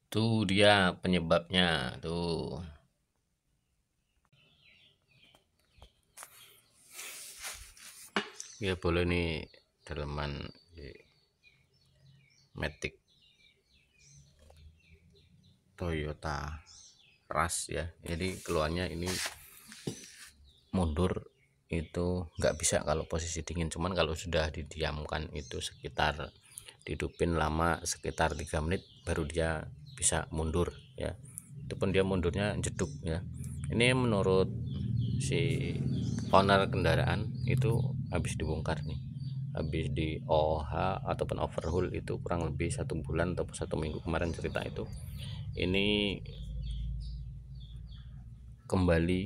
Tuh dia penyebabnya tuh. Ya boleh nih daleman Matic Toyota Rush ya. Jadi keluarnya ini mundur itu nggak bisa kalau posisi dingin, cuman kalau sudah didiamkan itu sekitar dihidupin lama sekitar 3 menit baru dia bisa mundur ya. Itu pun dia mundurnya jeduk ya. Ini menurut si owner kendaraan itu habis dibongkar nih, habis di OH ataupun overhaul itu kurang lebih 1 bulan atau 1 minggu kemarin cerita itu. Ini kembali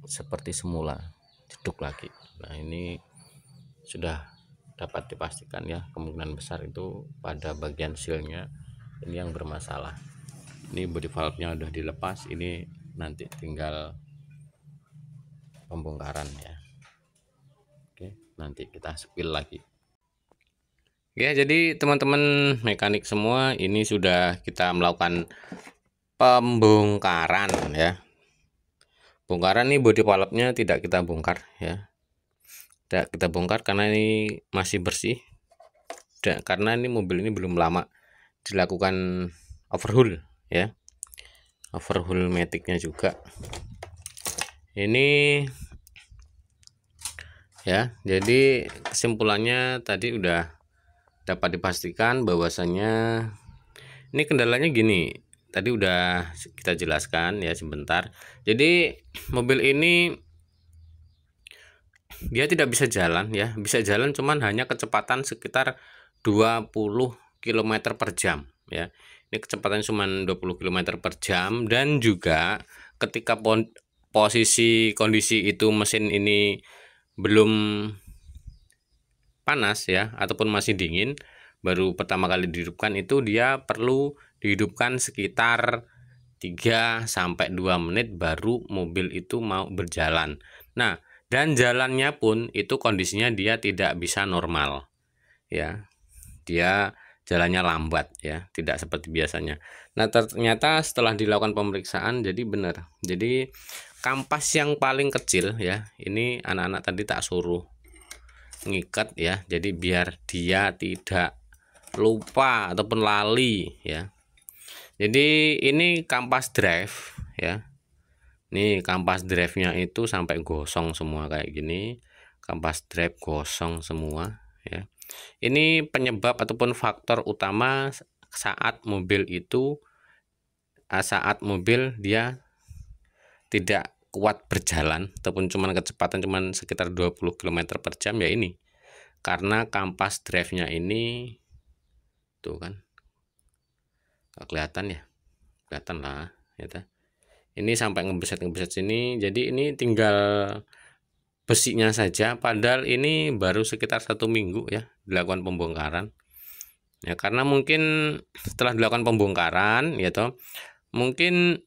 seperti semula, jeduk lagi. Nah ini sudah dapat dipastikan ya, kemungkinan besar itu pada bagian sealnya ini yang bermasalah. Ini body valve nya udah dilepas, ini nanti tinggal pembongkaran ya. Oke, nanti kita spill lagi ya. Jadi teman-teman mekanik semua, ini sudah kita melakukan pembongkaran ya. Bongkaran nih, body valve nya tidak kita bongkar ya, tidak kita bongkar karena ini masih bersih. Karena ini mobil ini belum lama dilakukan overhaul ya, overhaul maticnya juga ini ya. Jadi kesimpulannya tadi udah dapat dipastikan bahwasanya ini kendalanya gini, tadi udah kita jelaskan ya sebentar. Jadi mobil ini dia tidak bisa jalan ya, bisa jalan cuman hanya kecepatan sekitar 20 km per jam ya. Ini kecepatan cuman 20 km per jam, dan juga ketika posisi kondisi itu mesin ini belum panas ya ataupun masih dingin, baru pertama kali dihidupkan itu dia perlu dihidupkan sekitar 3 sampai 2 menit baru mobil itu mau berjalan. Nah, dan jalannya pun itu kondisinya dia tidak bisa normal ya. Dia jalannya lambat ya, tidak seperti biasanya. Nah, ternyata setelah dilakukan pemeriksaan jadi benar. Jadi kampas yang paling kecil ya, ini anak-anak tadi tak suruh ngikat ya. Jadi biar dia tidak lupa ataupun lali ya. Jadi ini kampas drive ya. Nih kampas drive-nya itu sampai gosong semua kayak gini. Kampas drive gosong semua ya. Ini penyebab ataupun faktor utama saat mobil dia tidak kuat berjalan ataupun cuman kecepatan cuman sekitar 20 km per jam ya. Ini karena kampas drive-nya ini tuh kan, gak kelihatan ya, kelihatan lah ya. Ini sampai ngebeset sini, jadi ini tinggal besinya saja, padahal ini baru sekitar 1 minggu ya dilakukan pembongkaran ya. Karena mungkin setelah dilakukan pembongkaran ya toh, mungkin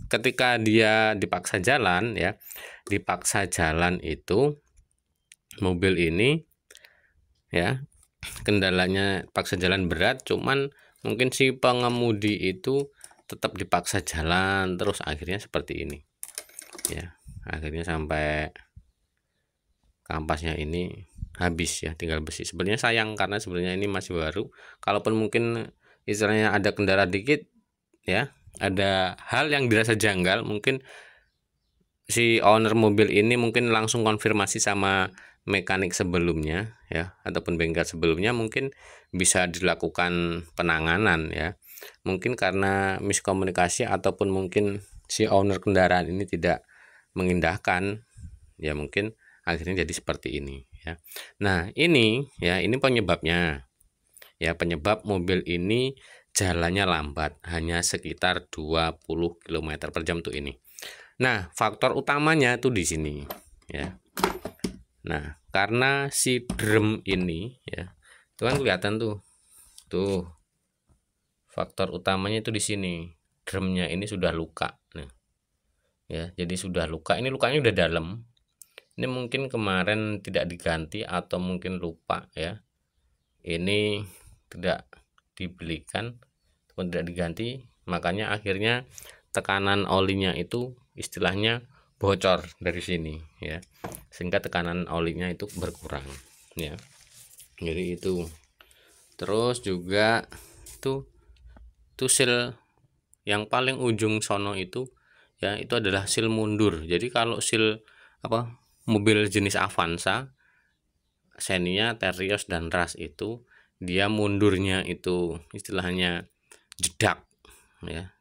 ketika dia dipaksa jalan ya, dipaksa jalan itu mobil ini ya, kendalanya paksa jalan berat, cuman mungkin si pengemudi itu tetap dipaksa jalan terus, akhirnya seperti ini ya. Akhirnya sampai kampasnya ini habis ya, tinggal besi. Sebenarnya sayang karena sebenarnya ini masih baru. Kalaupun mungkin istilahnya ada kendala dikit ya, ada hal yang dirasa janggal, mungkin si owner mobil ini mungkin langsung konfirmasi sama mekanik sebelumnya ya ataupun bengkel sebelumnya, mungkin bisa dilakukan penanganan ya. Mungkin karena miskomunikasi ataupun mungkin si owner kendaraan ini tidak mengindahkan ya, mungkin akhirnya jadi seperti ini ya. Nah ini ya, ini penyebabnya ya, penyebab mobil ini jalannya lambat hanya sekitar 20 km per jam tuh ini. Nah faktor utamanya tuh di sini ya. Nah karena si drum ini ya, itu kan kelihatan tuh faktor utamanya itu di sini. Drumnya ini sudah luka nih ya, jadi sudah luka. Ini lukanya udah dalam. Ini mungkin kemarin tidak diganti atau mungkin lupa ya, ini tidak dibelikan ataupun tidak diganti, makanya akhirnya tekanan olinya itu istilahnya bocor dari sini ya, sehingga tekanan olinya itu berkurang ya. Jadi itu. Terus juga tuh seal yang paling ujung sono itu ya, itu adalah seal mundur. Jadi kalau seal mobil jenis Avanza, Xenia, Terios dan Rush itu dia mundurnya itu istilahnya jedak ya.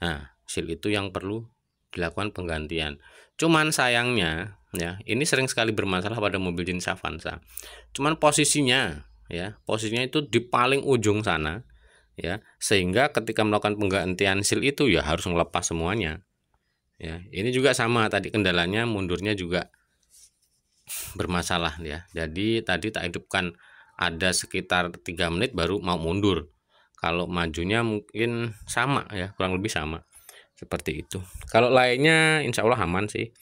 Nah, seal itu yang perlu dilakukan penggantian. Cuman sayangnya ya, ini sering sekali bermasalah pada mobil jenis Avanza. Cuman posisinya itu di paling ujung sana ya, sehingga ketika melakukan penggantian seal itu ya harus melepas semuanya ya. Ini juga sama tadi, kendalanya mundurnya juga bermasalah ya. Jadi tadi tak hidupkan ada sekitar 3 menit baru mau mundur. Kalau majunya mungkin sama ya, kurang lebih sama seperti itu. Kalau lainnya insya Allah aman sih.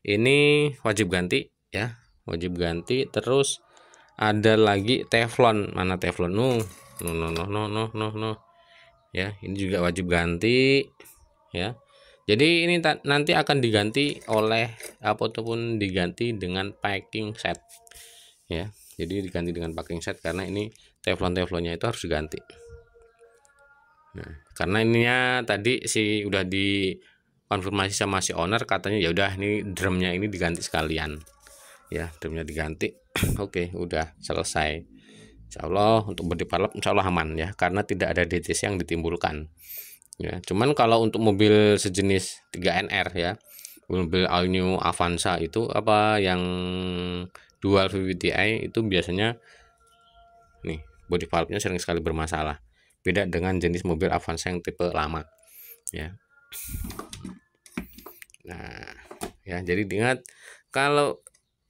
Ini wajib ganti ya, wajib ganti. Terus ada lagi teflon, mana teflon? No ya, ini juga wajib ganti ya. Jadi ini nanti akan diganti oleh ataupun diganti dengan packing set ya. Jadi diganti dengan packing set karena ini teflonnya itu harus diganti. Nah, karena ininya tadi udah dikonfirmasi sama si owner, katanya ya udah ini drumnya ini diganti sekalian ya, drumnya diganti. Oke, udah selesai. Insya Allah untuk body valve insya Allah aman ya, karena tidak ada DTC yang ditimbulkan ya. Cuman kalau untuk mobil sejenis 3NR ya, mobil all new Avanza itu yang dual VVT-i itu biasanya nih body valve nya sering sekali bermasalah, beda dengan jenis mobil Avanza yang tipe lama ya. Nah ya, jadi ingat, kalau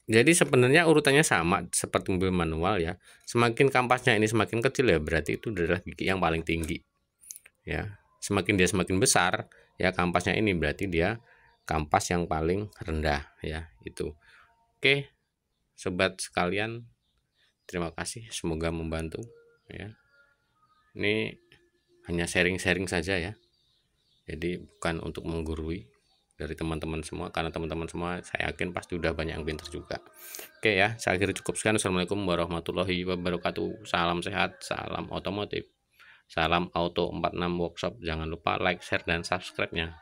jadi sebenarnya urutannya sama seperti mobil manual ya. Semakin kampasnya ini semakin kecil ya, berarti itu adalah gigi yang paling tinggi ya. Semakin dia semakin besar ya kampasnya ini, berarti dia kampas yang paling rendah ya itu. Oke sobat sekalian, terima kasih, semoga membantu ya. Ini hanya sharing-sharing saja ya, jadi bukan untuk menggurui dari teman-teman semua, karena teman-teman semua saya yakin pasti udah banyak yang pinter juga. Oke ya, saya kira cukup sekian. Assalamualaikum warahmatullahi wabarakatuh. Salam sehat, salam otomotif, salam auto 46 workshop. Jangan lupa like, share dan subscribe nya.